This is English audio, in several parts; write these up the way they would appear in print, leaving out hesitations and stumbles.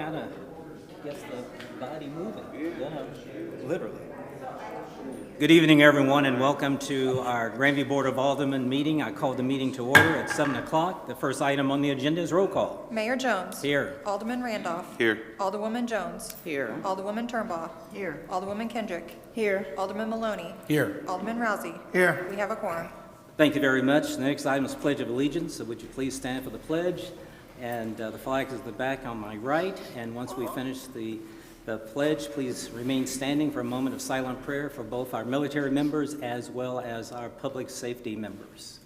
kind of gets the body moving, literally. Good evening, everyone, and welcome to our Grandview Board of Aldermen meeting. I call the meeting to order at 7 o'clock. The first item on the agenda is roll call. Mayor Jones. Here. Alderman Randolph. Here. Alderwoman Jones. Here. Alderwoman Turnbaugh. Here. Alderwoman Kendrick. Here. Alderman Maloney. Here. Alderman Rousey. Here. We have a quorum. Thank you very much. The next item is Pledge of Allegiance. So would you please stand for the pledge? And the flag is at the back on my right. And once we finish the pledge, please remain standing for a moment of silent prayer for both our military members as well as our public safety members.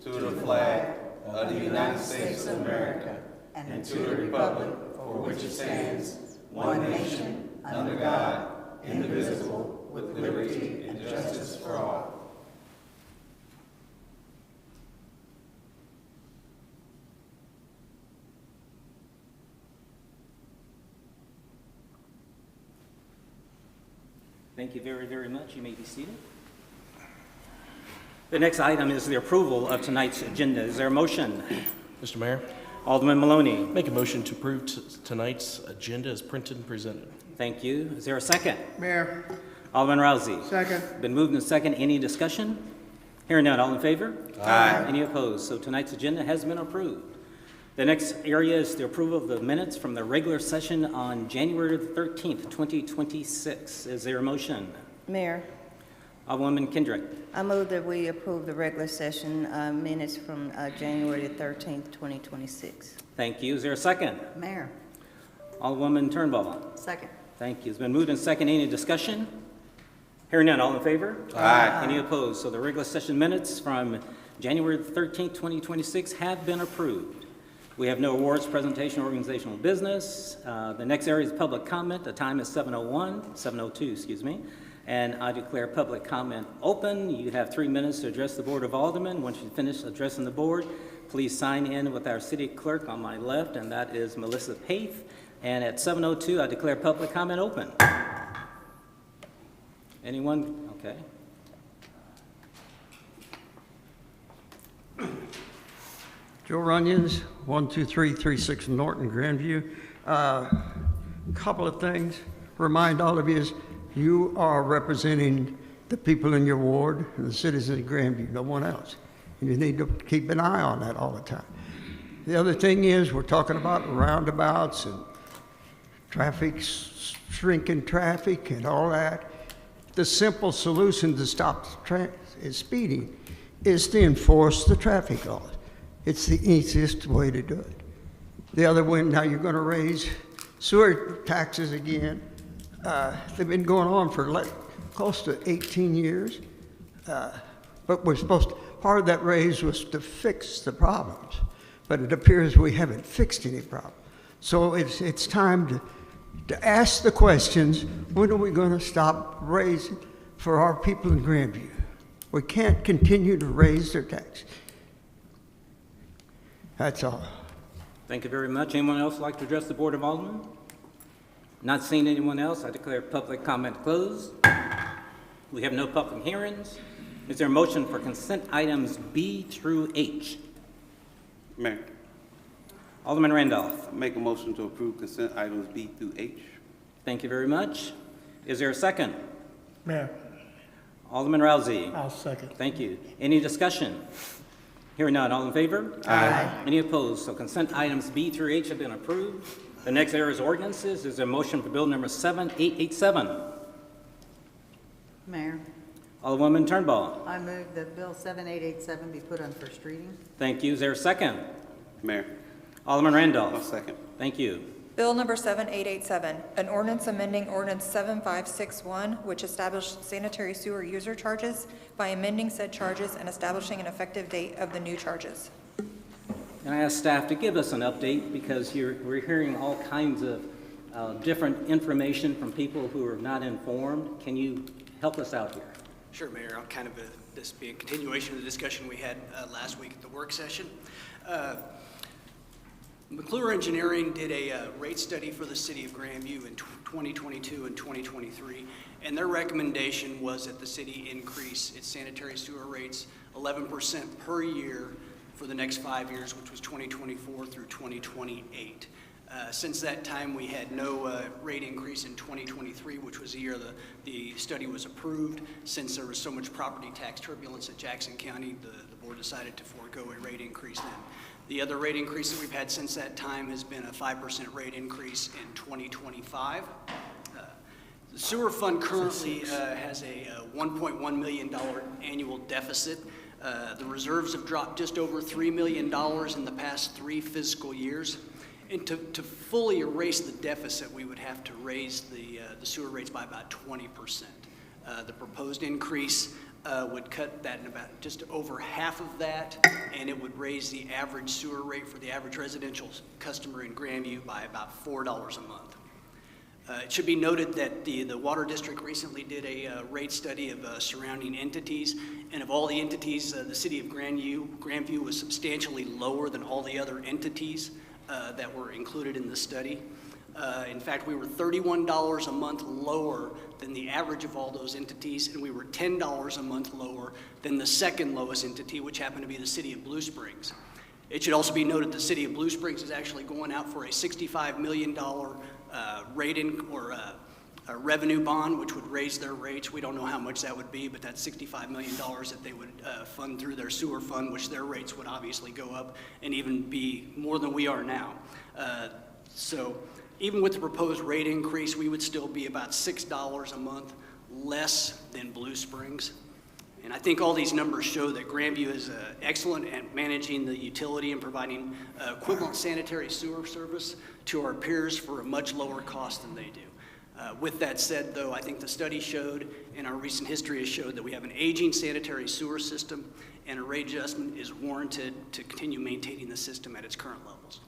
To the flag of the United States of America and to the republic for which it stands, one nation, under God, indivisible, with liberty and justice for all. Thank you very, very much. You may be seated. The next item is the approval of tonight's agenda. Is there a motion? Mr. Mayor, Alderman Maloney. make a motion to approve tonight's agenda as printed and presented. Thank you. Is there a second? Mayor. Alderman Rousey. Second. Been moved and second. Any discussion? Hearing none. All in favor? Aye. Any opposed? So tonight's agenda has been approved. The next area is the approval of the minutes from the regular session on January the 13th, 2026. Is there a motion? Mayor, Alderwoman Kendrick. I move that we approve the regular session minutes from January the 13th, 2026. Thank you. Is there a second? Mayor. Alderwoman Turnbaugh. Second. Thank you. It's been moved and second. Any discussion? Hearing none. All in favor? Aye. Any opposed? So the regular session minutes from January the 13th, 2026 have been approved. We have no awards, presentation, or organizational business. The next area is public comment. The time is 7:02, excuse me. And I declare public comment open. You have 3 minutes to address the Board of Aldermen. Once you finish addressing the board, please sign in with our city clerk on my left, and that is Melissa Paith. And at 7:02, I declare public comment open. Anyone? Okay. Joe Runyons, 12336 Norton, Grandview. Couple of things. Remind all of you is you are representing the people in your ward and the citizens of Grandview, no one else. And you need to keep an eye on that all the time. The other thing is we're talking about roundabouts and traffic, shrinking traffic and all that. The simple solution to stop speeding is to enforce the traffic laws. It's the easiest way to do it. The other one, now you're going to raise sewer taxes again. They've been going on for close to 18 years. But we're supposed to, part of that raise was to fix the problems. But it appears we haven't fixed any problem. So it's time to ask the questions, when are we going to stop raising for our people in Grandview? We can't continue to raise their taxes. That's all. Thank you very much. Anyone else like to address the Board of Aldermen? Not seeing anyone else, I declare public comment closed. We have no public hearings. Is there a motion for consent items B through H? Mayor, Alderman Randolph. make a motion to approve consent items B through H. Thank you very much. Is there a second? Mayor, Alderman Rousey. I'll second. Thank you. Any discussion? Hearing none. All in favor? Aye. Any opposed? So consent items B through H have been approved. The next area is ordinances. Is there a motion for bill number 7887? Mayor, Alderwoman Turnbaugh. I move that Bill 7887 be put on first reading. Thank you. Is there a second? Mayor, Alderman I'll Randolph. second. Thank you. Bill number 7887, an ordinance amending ordinance 7561, which established sanitary sewer user charges by amending said charges and establishing an effective date of the new charges. And I ask staff to give us an update because we're hearing all kinds of different information from people who are not informed. Can you help us out here? Sure, Mayor. I'll kind of this be a continuation of the discussion we had last week at the work session. McClure Engineering did a rate study for the city of Grandview in 2022 and 2023, and their recommendation was that the city increase its sanitary sewer rates 11% per year for the next 5 years, which was 2024 through 2028. Since that time, we had no rate increase in 2023, which was the year the study was approved. Since there was so much property tax turbulence at Jackson County, the board decided to forego a rate increase then. The other rate increase that we've had since that time has been a 5% rate increase in 2025. The sewer fund currently has a $1.1 million annual deficit. The reserves have dropped just over $3 million in the past 3 fiscal years. And to fully erase the deficit, we would have to raise the sewer rates by about 20%. The proposed increase would cut that in about just over half of that, and it would raise the average sewer rate for the average residential customer in Grandview by about $4 a month. It should be noted that the Water District recently did a rate study of surrounding entities, and of all the entities, the city of Grandview was substantially lower than all the other entities that were included in the study. In fact, we were $31 a month lower than the average of all those entities, and we were $10 a month lower than the second lowest entity, which happened to be the city of Blue Springs. It should also be noted the city of Blue Springs is actually going out for a $65 million revenue bond, which would raise their rates. We don't know how much that would be, but that's $65 million that they would fund through their sewer fund, which their rates would obviously go up and even be more than we are now. So even with the proposed rate increase, we would still be about $6 a month less than Blue Springs. And I think all these numbers show that Grandview is excellent at managing the utility and providing equivalent sanitary sewer service to our peers for a much lower cost than they do. With that said, though, I think the study showed and our recent history has showed that we have an aging sanitary sewer system, and a rate adjustment is warranted to continue maintaining the system at its current levels.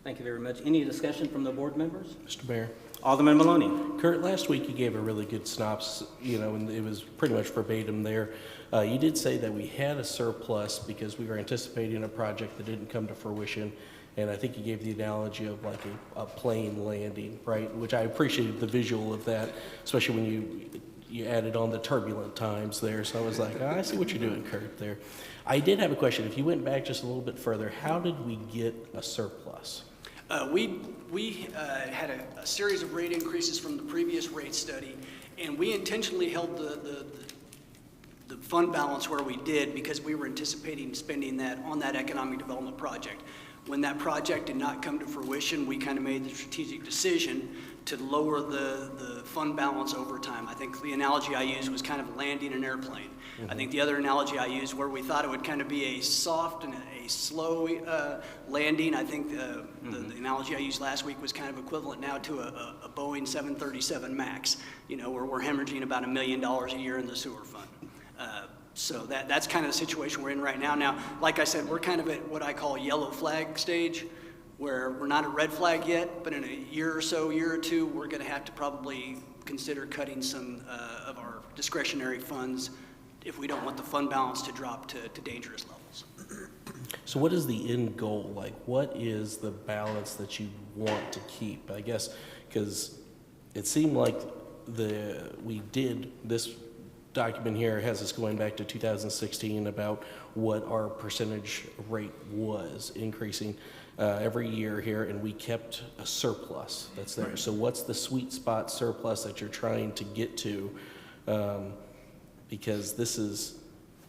Thank you very much. Any discussion from the board members? Mr. Mayor. Alderman Maloney. Kurt, last week you gave a really good synopsis, and it was pretty much verbatim there. You did say that we had a surplus because we were anticipating a project that didn't come to fruition, and I think you gave the analogy of like a plane landing, right? Which I appreciated the visual of that, especially when you added on the turbulent times there. So I was like, I see what you're doing, Kurt, there. I did have a question. If you went back just a little bit further, how did we get a surplus? We had a series of rate increases from the previous rate study, and we intentionally held the fund balance where we did because we were anticipating spending that on that economic development project. When that project did not come to fruition, we kind of made the strategic decision to lower the fund balance over time. I think the analogy I used was kind of landing an airplane. I think the other analogy I used where we thought it would kind of be a soft and a slow landing, I think the analogy I used last week was kind of equivalent now to a Boeing 737 MAX, where we're hemorrhaging about $1 million a year in the sewer fund. So that's kind of the situation we're in right now. Now, like I said, we're kind of at what I call yellow flag stage, where we're not at red flag yet, but in a year or two, we're going to have to probably consider cutting some of our discretionary funds if we don't want the fund balance to drop to dangerous levels. So what is the end goal? Like, what is the balance that you want to keep? I guess, because it seemed like this document here has us going back to 2016 about what our percentage rate was increasing every year here, and we kept a surplus that's there. So what's the sweet spot surplus that you're trying to get to? Because this is,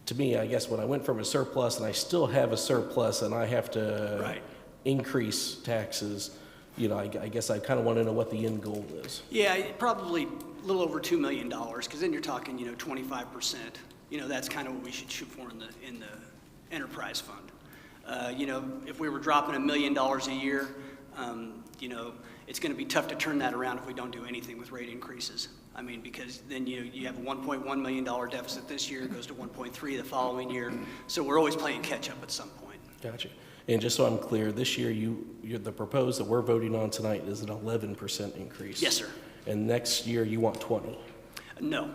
to me, I guess when I went from a surplus and I still have a surplus and I have to increase taxes, I guess I kind of want to know what the end goal is. Yeah, probably a little over $2 million, because then you're talking, 25%. That's kind of what we should shoot for in the enterprise fund. If we were dropping $1 million a year, it's going to be tough to turn that around if we don't do anything with rate increases. I mean, because then you have a $1.1 million deficit this year, it goes to 1.3 the following year. So we're always playing catch up at some point. Gotcha. And just so I'm clear, this year the proposed that we're voting on tonight is an 11% increase. Yes, sir. And next year you want 20? No.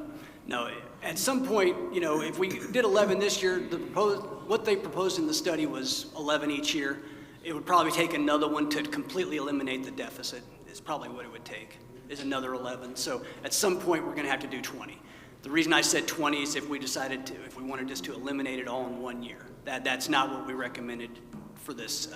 At some point, if we did 11 this year, what they proposed in the study was 11 each year. It would probably take another one to completely eliminate the deficit, is probably what it would take, is another 11. So at some point, we're going to have to do 20. The reason I said 20 is if we wanted just to eliminate it all in 1 year. That's not what we recommended for this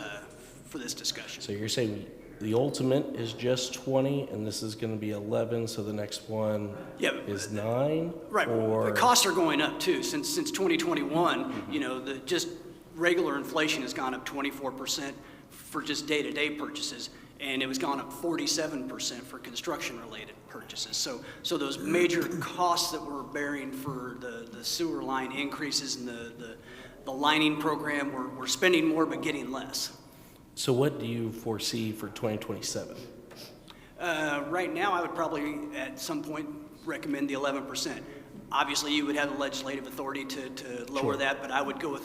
discussion. So you're saying the ultimate is just 20, and this is going to be 11, so the next one is 9? Right. Or The costs are going up too. Since 2021, you know, just regular inflation has gone up 24% for just day-to-day purchases, and it was gone up 47% for construction-related purchases. So those major costs that we're bearing for the sewer line increases and the lining program, we're spending more but getting less. so what do you foresee for 2027? Right now, I would probably at some point recommend the 11%. Obviously, you would have the legislative authority to lower that, but I would go with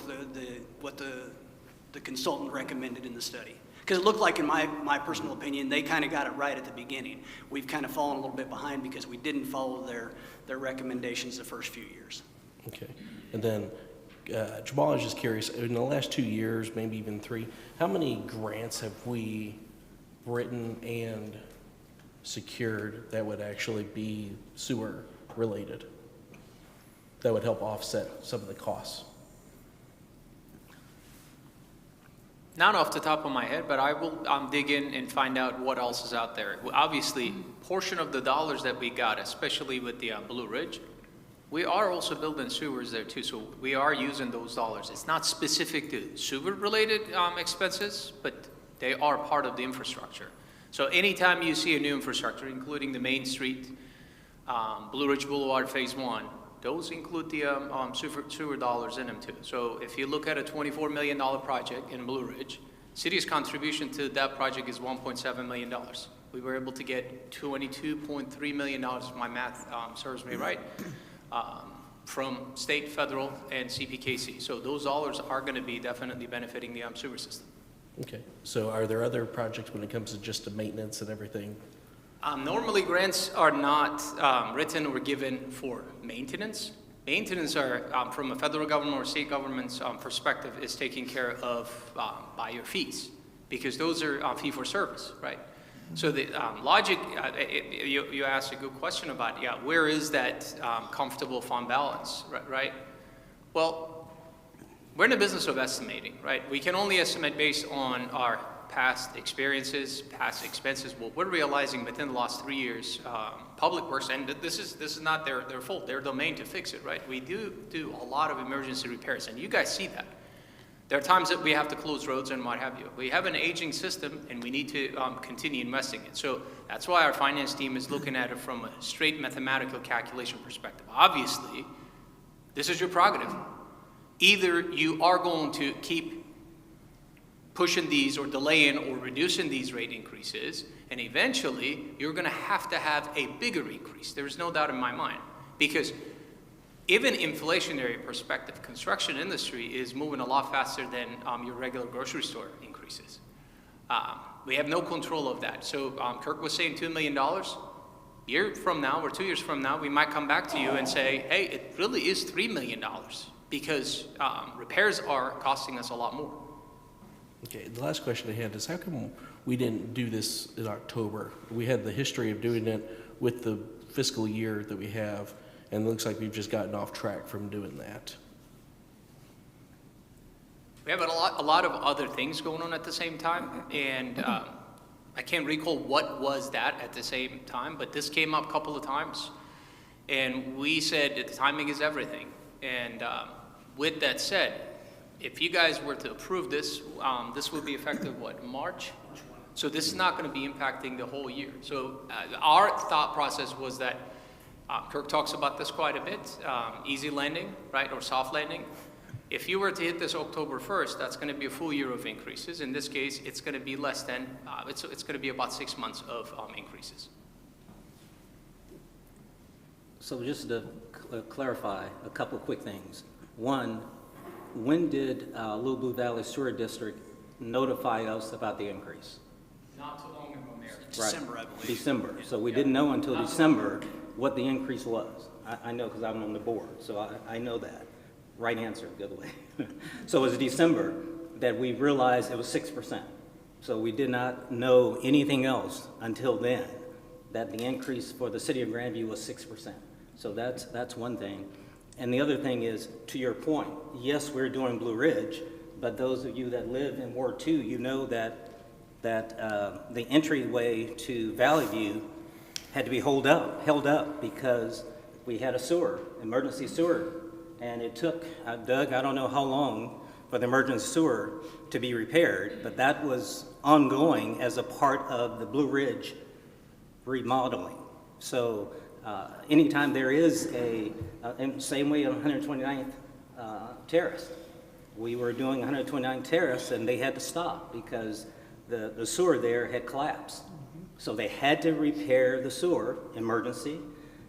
what the consultant recommended in the study. Because it looked like, in my personal opinion, they kind of got it right at the beginning. We've kind of fallen a little bit behind because we didn't follow their recommendations the first few years. Okay. And then Jamal, I was just curious, in the last 2 years, maybe even 3, how many grants have we written and secured that would actually be sewer related, that would help offset some of the costs? Not off the top of my head, but I will dig in and find out what else is out there. Obviously, portion of the dollars that we got, especially with the Blue Ridge, we are also building sewers there too, so we are using those dollars. It's not specific to sewer-related expenses, but they are part of the infrastructure. So anytime you see a new infrastructure, including the Main Street, Blue Ridge Boulevard Phase 1, those include the sewer dollars in them too. So if you look at a $24 million project in Blue Ridge, city's contribution to that project is $1.7 million. We were able to get $22.3 million, if my math serves me right, from state, federal, and CPKC. So those dollars are going to be definitely benefiting the sewer system. Okay. So are there other projects when it comes to just the maintenance and everything? Normally, grants are not written or given for maintenance. Maintenance are, from a federal government or state government's perspective, is taken care of by your fees, because those are fee for service, right? So the logic, you asked a good question about, where is that comfortable fund balance, right? Well, we're in the business of estimating, right? We can only estimate based on our past experiences, past expenses. What we're realizing within the last 3 years, Public Works, and this is not their fault, their domain to fix it, right? We do a lot of emergency repairs, and you guys see that. There are times that we have to close roads and what have you. We have an aging system, and we need to continue investing in it. So that's why our finance team is looking at it from a straight mathematical calculation perspective. Obviously, this is your prerogative. Either you are going to keep pushing these or delaying or reducing these rate increases, and eventually you're going to have a bigger increase. There's no doubt in my mind, because even inflationary perspective, construction industry is moving a lot faster than your regular grocery store increases. We have no control of that. So Kirk was saying $2 million. Year from now or 2 years from now, we might come back to you and say, hey, it really is $3 million, because repairs are costing us a lot more. Okay, the last question I had is, how come we didn't do this in October? We had the history of doing it with the fiscal year that we have, and it looks like we've just gotten off track from doing that. We have a lot of other things going on at the same time, and I can't recall what was that at the same time, but this came up a couple of times, and we said that the timing is everything. And with that said, if you guys were to approve this, this would be effective, what, March? So this is not going to be impacting the whole year. So our thought process was that, Kirk talks about this quite a bit, easy landing, right, or soft landing. If you were to hit this October 1st, that's going to be a full year of increases. In this case, it's going to be less than, it's going to be about 6 months of increases. So just to clarify a couple of quick things. One, when did Little Blue Valley Sewer District notify us about the increase? Not too long ago, Mayor. December, I believe. December. So we didn't know until December what the increase was. I know because I'm on the board, so I know that. Right answer, the other way. So it was December that we realized it was 6%. So we did not know anything else until then, that the increase for the city of Grandview was 6%. So that's one thing. And the other thing is, to your point, yes, we're doing Blue Ridge, but those of you that live in Ward 2, you know that the entryway to Valley View had to be held up because we had a sewer, emergency sewer, and it took, Doug, I don't know how long for the emergency sewer to be repaired, but that was ongoing as a part of the Blue Ridge remodeling. So anytime there is same way on 129th Terrace, we were doing 129th Terrace and they had to stop because the sewer there had collapsed. So they had to repair the sewer, emergency,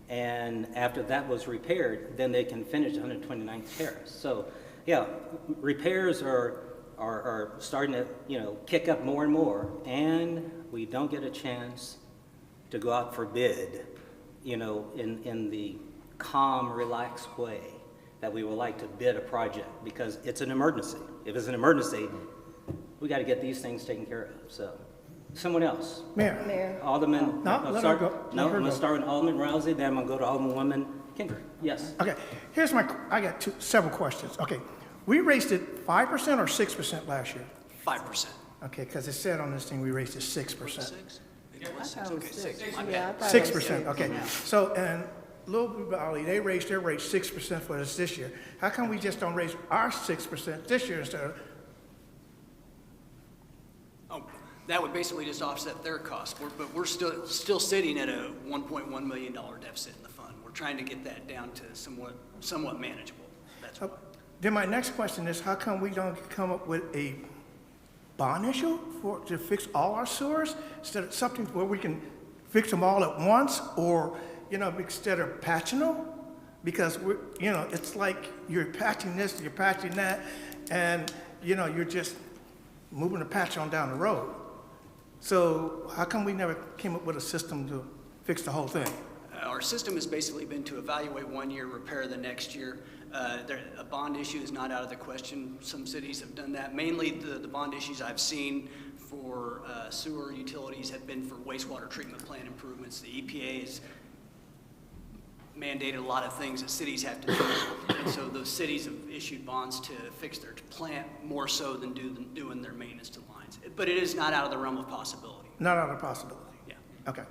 and after that was repaired, then they can finish 129th Terrace. So yeah, repairs are starting to, kick up more and more, and we don't get a chance to go out for bid, in the calm, relaxed way that we would like to bid a project, because it's an emergency. If it's an emergency, we got to get these things taken care of. So, someone else. Mayor. Alderman. No, let her go. No, Let her I'm going go. to start with Alderman Rousey, then I'm going to go to Alderwoman Kendrick. Yes. Okay, I got several questions. Okay, we raised it 5% or 6% last year? 5%. Okay, because it said on this thing we raised it 6%. Six? It was six, okay, six. My Yeah, I bad. thought it was 6%, okay. So, and Little Blue Valley, they raised their rate 6% for us this year. How come we just don't raise our 6% this year instead of, Oh, that would basically just offset their costs, but we're still sitting at a $1.1 million deficit in the fund. We're trying to get that down to somewhat manageable. That's why. then my next question is, how come we don't come up with a bond issue to fix all our sewers instead of something where we can fix them all at once, or, instead of patching them? Because it's like you're patching this, you're patching that, and, you're just moving the patch on down the road. So how come we never came up with a system to fix the whole thing? Our system has basically been to evaluate 1 year, repair the next year. A bond issue is not out of the question. Some cities have done that. Mainly the bond issues I've seen for sewer utilities have been for wastewater treatment plant improvements. The EPA has mandated a lot of things that cities have to do. And so those cities have issued bonds to fix their plant more so than doing their maintenance to lines. But it is not out of the realm of possibility. Not out of possibility? Yeah. Okay.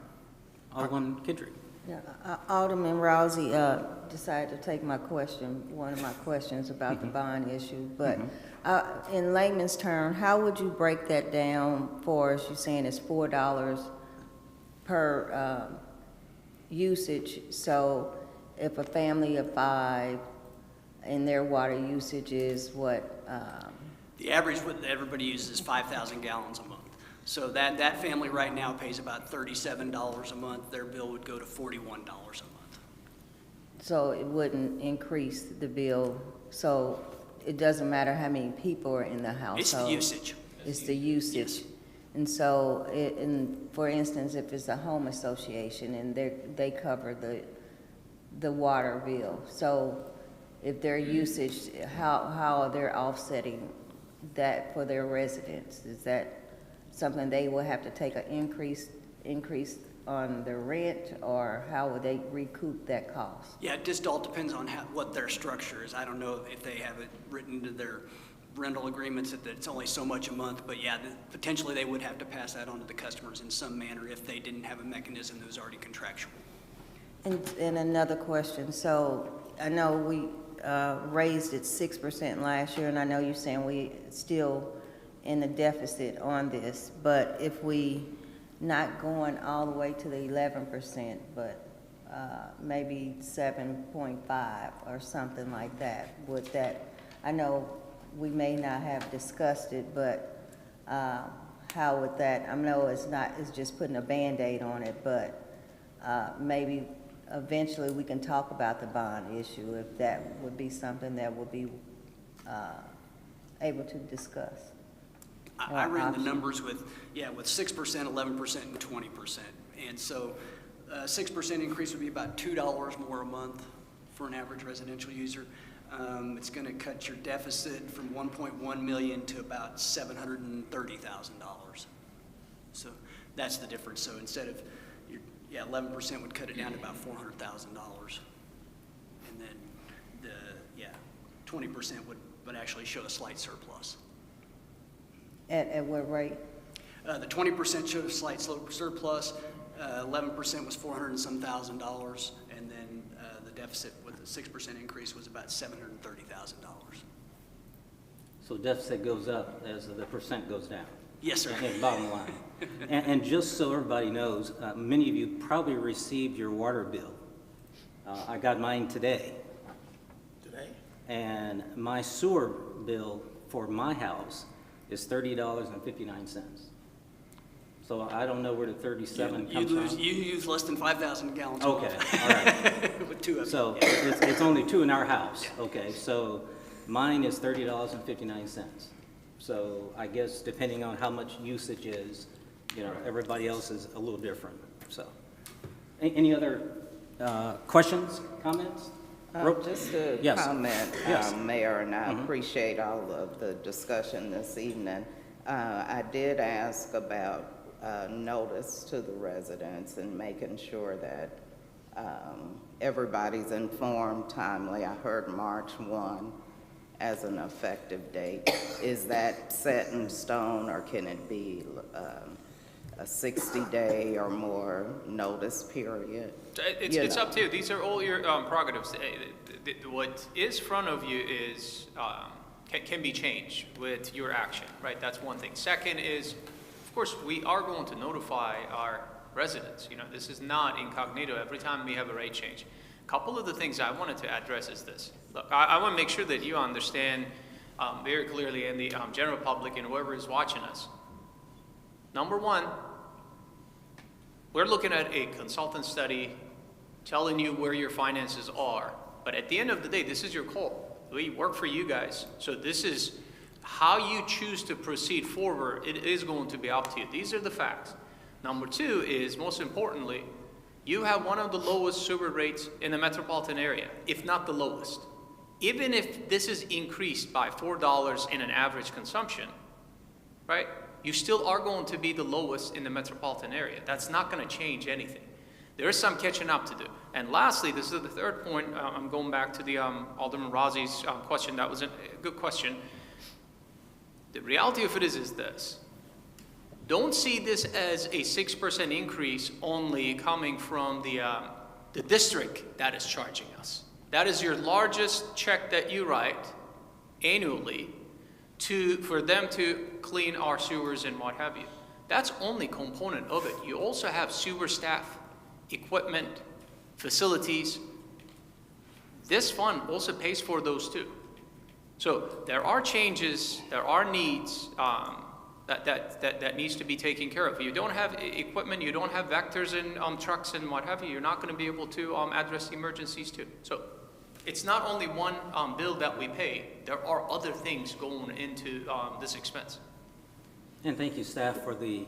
Alderwoman Kendrick. Yeah, Alderman Rousey decided to take one of my questions about the bond issue, but in layman's term, how would you break that down for us? You're saying it's $4 per usage, so if a family of 5 and their water usage is what? The average what everybody uses is 5,000 gallons a month. So that family right now pays about $37 a month. Their bill would go to $41 a month. So it wouldn't increase the bill, so it doesn't matter how many people are in the household? It's the usage. It's the usage. Yes. And so, for instance, if it's a home association and they cover the water bill, so if their usage, how are they offsetting that for their residents? Is that something they will have to take an increase on their rent, or how would they recoup that cost? Yeah, it just all depends on what their structure is. I don't know if they have it written into their rental agreements that it's only so much a month, but yeah, potentially they would have to pass that on to the customers in some manner if they didn't have a mechanism that was already contractual. And another question, so I know we raised it 6% last year, and I know you're saying we still in the deficit on this, but if we not going all the way to the 11%, but maybe 7.5 or something like that, would that, I know we may not have discussed it, but how would that, I know it's just putting a Band-Aid on it, but maybe eventually we can talk about the bond issue, if that would be something that would be able to discuss. I ran the numbers with 6%, 11%, and 20%. And so 6% increase would be about $2 more a month for an average residential user. It's going to cut your deficit from $1.1 million to about $730,000. So that's the difference. So instead of 11% would cut it down to about $400,000. 20% would actually show a slight surplus. At what rate? The 20% showed a slight surplus, 11% was 400 and some thousand dollars, and then the deficit with the 6% increase was about $730,000. So deficit goes up as the percent goes down. Yes, sir. And bottom line. And just so everybody knows, many of you probably received your water bill. I got mine today. Today? And my sewer bill for my house is $30.59. So I don't know where the 37 comes from. You use less than 5,000 gallons of Okay, water. all right. With 2 of you. So it's only 2 in our house, okay? So mine is $30.59. So I guess depending on how much usage is, you know, everybody else is a little different, so. Any other questions, comments? Just a Yes. comment, Yes. Mayor, and I appreciate all of the discussion this evening. I did ask about notice to the residents and making sure that everybody's informed timely. I heard March 1 as an effective date. Is that set in stone, or can it be a 60-day or more notice period? It's up to you. These are all your prerogatives. What is front of you is can be changed with your action, right? That's one thing. Second is, of course, we are going to notify our residents. You know, this is not incognito every time we have a rate change. A couple of the things I wanted to address is this. Look, I want to make sure that you understand very clearly, and the general public and whoever is watching us. Number one, we're looking at a consultant study telling you where your finances are. But at the end of the day, this is your call. We work for you guys. So this is how you choose to proceed forward. It is going to be up to you. These are the facts. Number two is, most importantly, you have one of the lowest sewer rates in the metropolitan area, if not the lowest. Even if this is increased by $4 in an average consumption, right? You still are going to be the lowest in the metropolitan area. That's not going to change anything. There is some catching up to do. And lastly, this is the third point. I'm going back to the Alderman Razi's question. That was a good question. The reality of it is this. Don't see this as a 6% increase only coming from the district that is charging us. That is your largest check that you write annually for them to clean our sewers and what have you. That's only component of it. You also have sewer staff, equipment, facilities. This fund also pays for those too. So there are changes, there are needs that needs to be taken care of. You don't have equipment, you don't have vectors and trucks and what have you, you're not going to be able to address emergencies too. So it's not only one bill that we pay, there are other things going into this expense. And thank you, staff, for the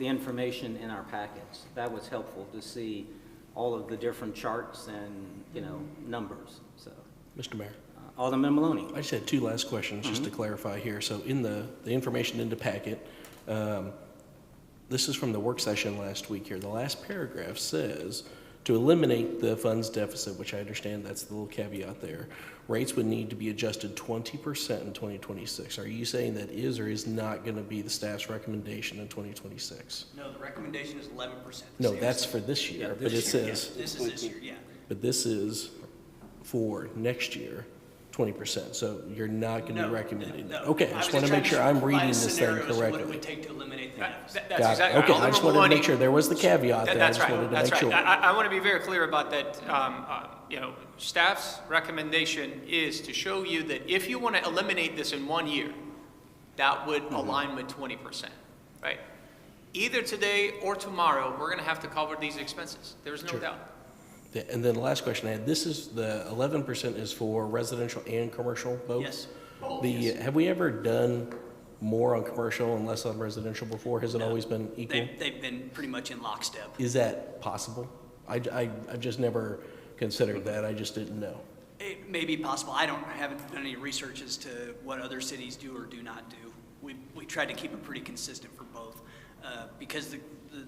information in our packets. That was helpful to see all of the different charts and, you know, numbers, so. Mr. Mayor. Alderman Maloney. I just had 2 last questions just to clarify here. So in the information in the packet, this is from the work session last week here. The last paragraph says, to eliminate the funds deficit, which I understand that's the little caveat there, rates would need to be adjusted 20% in 2026. Are you saying that is or is not going to be the staff's recommendation in 2026? No, the recommendation is 11%. No, that's for this year, Yeah, but it says, This is this year, yeah. but this is for next year, 20%. So you're not going to No, be recommending that. no. Okay, I just want to make sure I'm reading this thing What it correctly. would take to eliminate the deficit. That's Got it. exactly Okay, right. I just wanted to make sure there was the caveat there. I That's just right. wanted to That's make right. sure. I want to be very clear about that. You know, staff's recommendation is to show you that if you want to eliminate this in 1 year, that would align with 20%, right? Either today or tomorrow, we're going to have to cover these expenses. There's no doubt. And then the last question I had, this is the 11% is for residential and commercial both? Yes. Have we ever done more on commercial and less on residential before? Has it No. always been equal? They've been pretty much in lockstep. Is that possible? I've just never considered that. I just didn't know. It may be possible. I haven't done any research as to what other cities do or do not do. We try to keep it pretty consistent for both because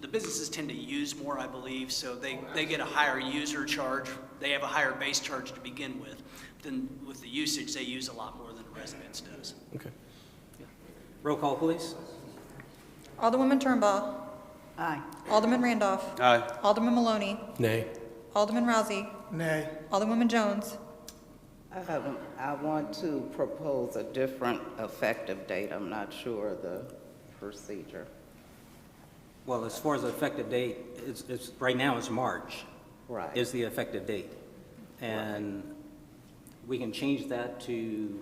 the businesses tend to use more, I believe, so they get a higher user charge. They have a higher base charge to begin with. Then with the usage, they use a lot more than a residence does. Okay. Roll call, please. Alderwoman Turnbull. Aye. Alderman Randolph. Aye. Alderman Maloney. Nay. Alderman Rousey. Nay. Alderwoman Jones. I want to propose a different effective date. I'm not sure of the procedure. Well, as far as the effective date, it's right now it's March. Right. Is the effective date. And we can change that to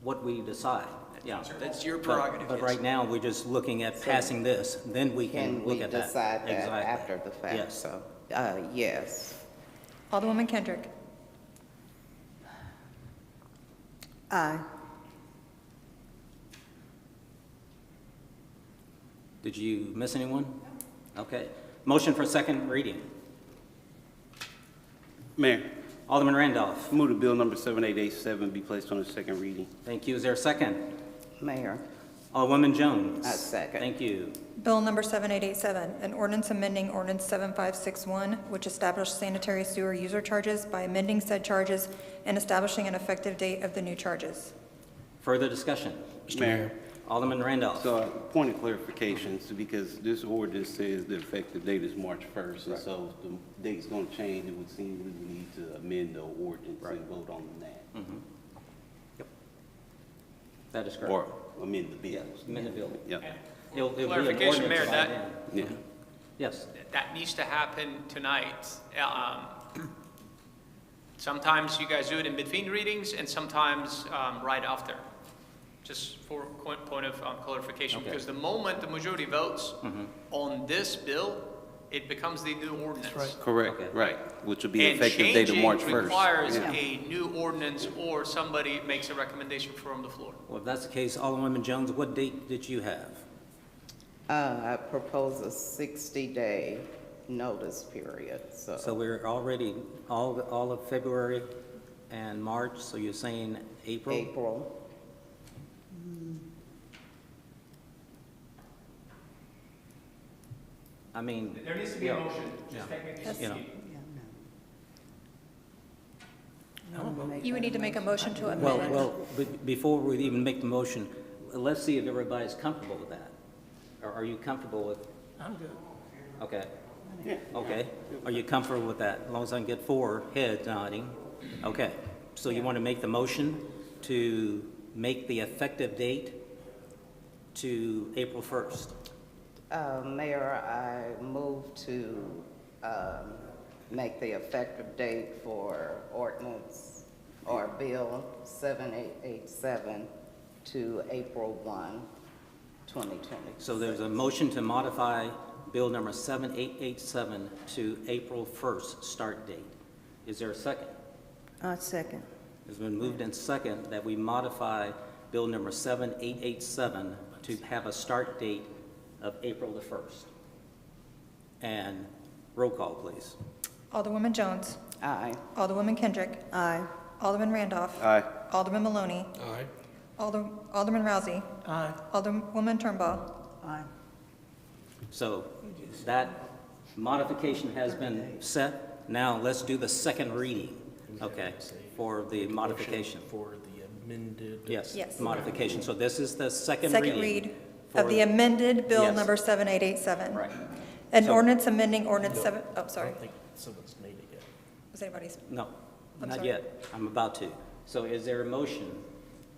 what we decide. Yeah. That's your But prerogative, yes. right now, we're just looking at passing this, then we can Can look we at that. decide that Exactly. after the fact? Yes. So, yes. Alderwoman Kendrick. Aye. Did you miss anyone? Okay. Motion for second reading. Mayor, Alderman Randolph. move the bill number 7887 be placed on the second reading. Thank you. Is there a second? Mayor, Alderwoman Jones. I second. Thank you. Bill number 7887, an ordinance amending ordinance 7561, which established sanitary sewer user charges by amending said charges and establishing an effective date of the new charges. Further discussion? Mayor, Alderman Randolph. so point of clarification, so because this ordinance says the effective date is March 1st, and so if the date's going to change, it would seem we would need to amend the ordinance and vote on that. Yep. That is correct. Or amend the bill. Yes, amend the bill. Yeah, It'll be an Clarification, ordinance Mayor, by that- then. yeah. Yes. That needs to happen tonight. Sometimes you guys do it in between readings and sometimes right after. Just for point of clarification, Okay. because the moment the majority votes on this bill, it becomes the new ordinance. Correct, Okay. right, which would be And effective date of March changing 1st. requires Yeah. a new ordinance or somebody makes a recommendation from the floor. Well, if that's the case, Alderwoman Jones, what date did you have? I propose a 60-day notice period, So we're already all of February and March, so you're saying April? April. I mean. There needs to be a motion, just You know, You would need to make a motion to amend it. well, before we even make the motion, let's see if everybody's comfortable with that. Or are you comfortable with? I'm good. Okay. Okay. Are you comfortable with that? As long as I can get 4 heads nodding. Okay. So you want to make the motion to make the effective date to April 1st? Mayor, I move to make the effective date for ordinance or Bill 7887 to April 1, 2020. So there's a motion to modify Bill number 7887 to April 1st start date. Is there a second? Second. It's been moved and second that we modify Bill number 7887 to have a start date of April the 1st. And roll call, please. Alderwoman Jones. Aye. Alderwoman Kendrick. Aye. Alderman Randolph. Aye. Alderman Maloney. Aye. Alderman Rousey. Aye. Alderwoman Turnbull. Aye. So that modification has been set. Now let's do the second reading, okay, for the modification. For the amended. Yes. Yes. Modification. So this is the second Second reading. read of the amended Bill Yes. number 7887. Right. An So- ordinance amending ordinance I sorry. don't think someone's made it yet. Was anybody's? No, I'm not sorry. yet. I'm about to. So is there a motion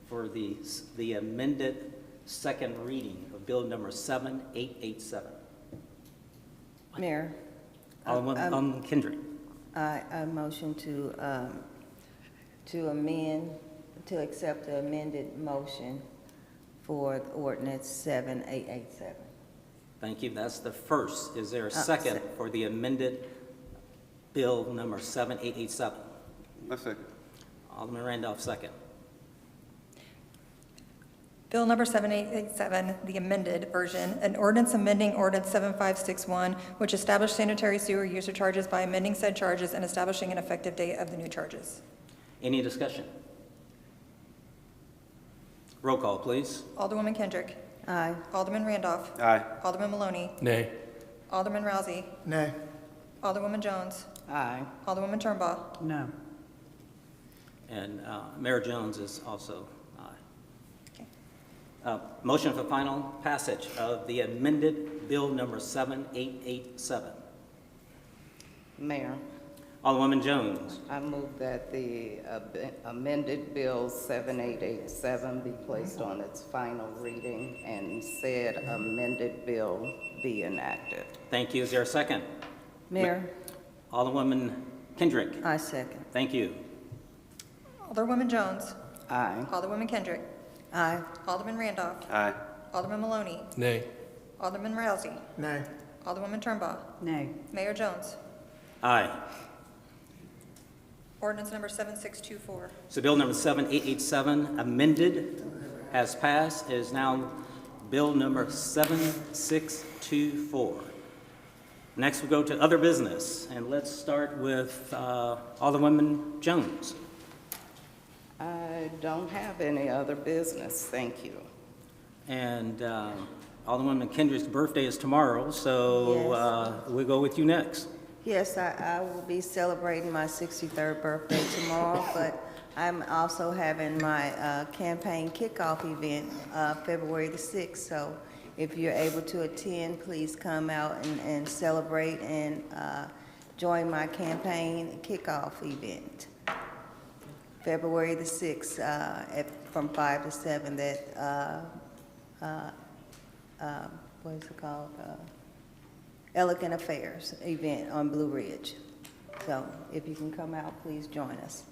for the amended second reading of Bill number 7887? Mayor, Alderman Kendrick. I motion to amend, to accept the amended motion for ordinance 7887. Thank you. That's the first. Is there a se- second for the amended Bill number 7887? That's it. Alderman Randolph, second. Bill number 7887, the amended version, an ordinance amending ordinance 7561, which established sanitary sewer user charges by amending said charges and establishing an effective date of the new charges. Any discussion? Roll call, please. Alderwoman Kendrick. Aye. Alderman Randolph. Aye. Alderman Maloney. Nay. Alderman Rousey. Nay. Alderwoman Jones. Aye. Alderwoman Turnbull. No. And Mayor Jones is also Okay. aye. Motion for final passage of the amended Bill number 7887. Mayor, Alderwoman Jones. I move that the amended Bill 7887 be placed on its final reading and said amended bill be enacted. Thank you. Is there a second? Mayor, Alderwoman Kendrick. I second. Thank you. Alderwoman Jones. Aye. Alderwoman Kendrick. Aye. Alderman Randolph. Aye. Alderman Maloney. Nay. Alderman Rousey. Nay. Alderwoman Turnbull. Nay. Mayor Jones. Aye. Ordinance number 7624. So Bill number 7887 amended has passed. It is now Bill number 7624. Next, we go to other business, and let's start with Alderwoman Jones. I don't have any other business, thank you. And Alderwoman Kendrick's birthday is tomorrow, so we'll go with you next. Yes, I will be celebrating my 63rd birthday tomorrow, but I'm also having my campaign kickoff event February the 6th. So if you're able to attend, please come out and celebrate and join my campaign kickoff event. February the 6th from 5 to 7, that, what is it called? Elegant Affairs event on Blue Ridge. So if you can come out, please join us.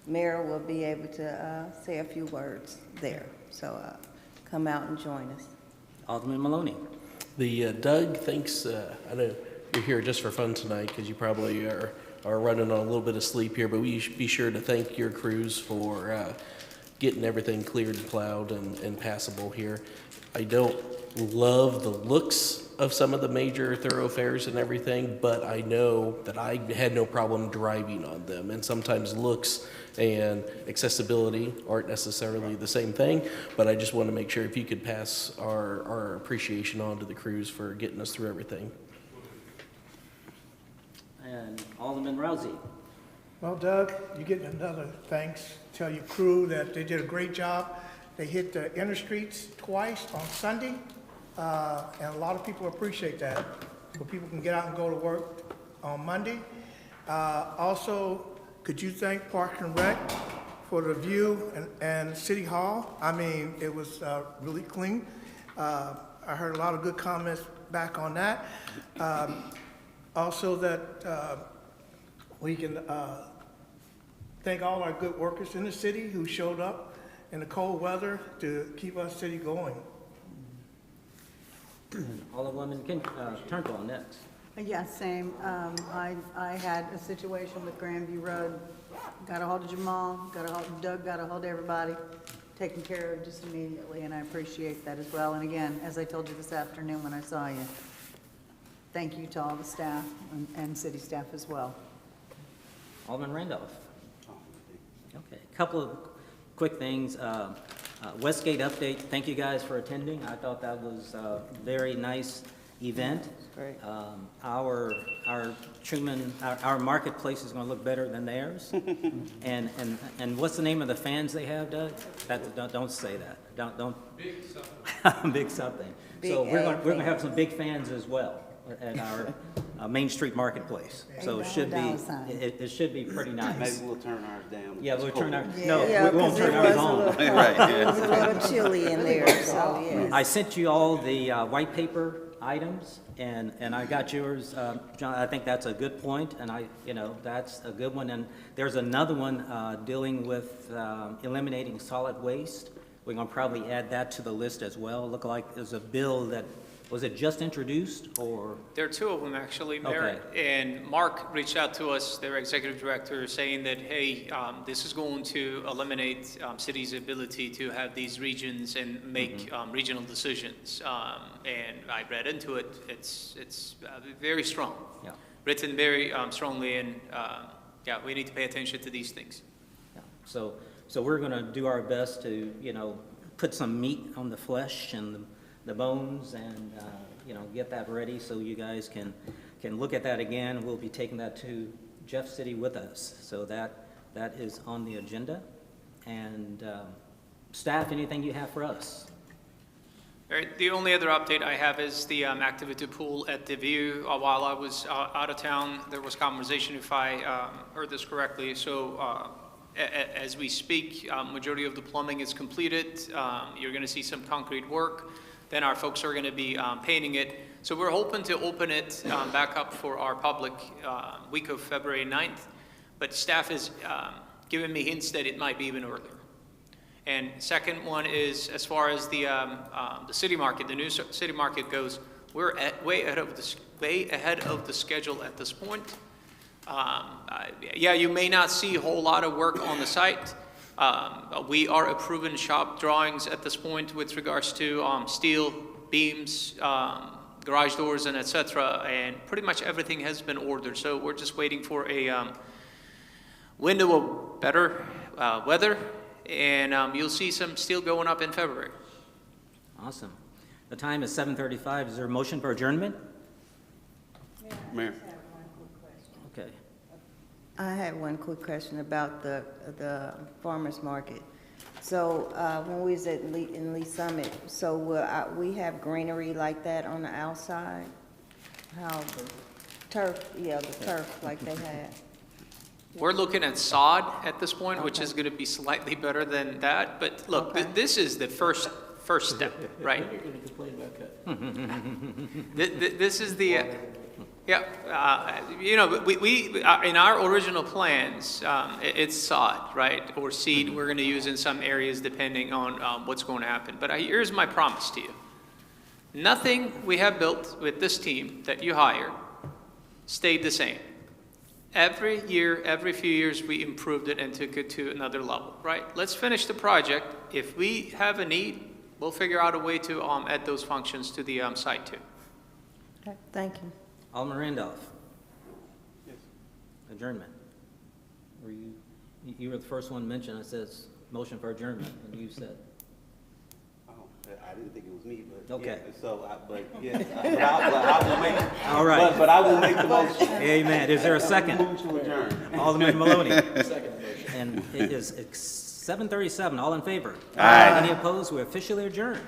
Mayor will be able to say a few words there. So come out and join us. Alderman Maloney. The Doug thinks, I know you're here just for fun tonight because you probably are running on a little bit of sleep here, but we should be sure to thank your crews for getting everything cleared and plowed and passable here. I don't love the looks of some of the major thoroughfares and everything, but I know that I had no problem driving on them. And sometimes looks and accessibility aren't necessarily the same thing, but I just want to make sure if you could pass our appreciation on to the crews for getting us through everything. And Alderman Rousey. Well, Doug, you get another thanks. Tell your crew that they did a great job. They hit the inner streets twice on Sunday, and a lot of people appreciate that. So people can get out and go to work on Monday. Also, could you thank Parks and Rec for the view and City Hall? I mean, it was really clean. I heard a lot of good comments back on that. Also that we can thank all our good workers in the city who showed up in the cold weather to keep our city going. Alderwoman Turnbull next. Yeah, same. I had a situation with Grandview Road. Got a hold of Jamal, Doug got a hold of everybody, taken care of just immediately, and I appreciate that as well. And again, as I told you this afternoon when I saw you, thank you to all the staff and city staff as well. Alderman Randolph. Okay, a couple of quick things. Westgate update, thank you guys for attending. I thought that was a very nice event. Great. Our Truman, our marketplace is going to look better than theirs. And what's the name of the fans they have, Doug? Don't say that. Don't. Big something. Big something. So we're going to have some big fans as well at our Main Street Marketplace. So it should be pretty nice. Maybe we'll turn ours down. Yeah, we'll turn our, Cold. no, Yeah, we won't 'cause it turn ours was a on. little Right, cold. yeah. It was a little chilly in there, so yes. I sent you all the white paper items, and I got yours, John. I think that's a good point, and that's a good one. And there's another one dealing with eliminating solid waste. We're going to probably add that to the list as well. Look like there's a bill that, was it just introduced, or? There are two of them, actually, Mayor. Okay. And Mark reached out to us, their executive director, saying that, hey, this is going to eliminate cities' ability to have these regions and make regional decisions. And I read into it. It's very strong. Yeah. Written very strongly, and yeah, we need to pay attention to these things. Yeah. So we're going to do our best to, put some meat on the flesh and the the bones and, get that ready so you guys can look at that again. We'll be taking that to Jeff City with us. So that is on the agenda. And staff, anything you have for us? All right, the only other update I have is the activity pool at the View. While I was out of town, there was conversation, if I heard this correctly. So as we speak, majority of the plumbing is completed. You're going to see some concrete work. Then our folks are going to be painting it. So we're hoping to open it back up for our public week of February 9th. But staff is giving me hints that it might be even earlier. And second one is, as far as the city market, the new city market goes, we're way ahead of the schedule at this point. Yeah, you may not see a whole lot of work on the site. We are approving shop drawings at this point with regards to steel beams, garage doors, and etc. And pretty much everything has been ordered. So we're just waiting for a window of better weather. And you'll see some steel going up in February. Awesome. The time is 7:35. Is there a motion for adjournment? Mayor. Okay. I had one quick question about the farmer's market. So when we was in Lee Summit, so will we have greenery like that on the outside? How turf, the turf like they had? We're looking at sod at this point, which is going to be slightly better than that. But look, this is the first step, right? You're going to complain about cut. This is the, we in our original plans, it's sod, right, or seed we're going to use in some areas depending on what's going to happen. But here's my promise to you. Nothing we have built with this team that you hired stayed the same. Every year, every few years, we improved it and took it to another level, right? Let's finish the project. If we have a need, we'll figure out a way to add those functions to the site too. Okay, thank you. Alderman Randolph. Yes. Adjournment. Were you were the first one mentioned. It says motion for adjournment, and you said. I didn't think it was me, but okay. Yeah, so, I will make. All right. But I will make the motion. Amen. Is there a second? Move to adjourn. Alderman Maloney. Second motion. And it is 7:37. All in favor? Aye. Any opposed? We're officially adjourned.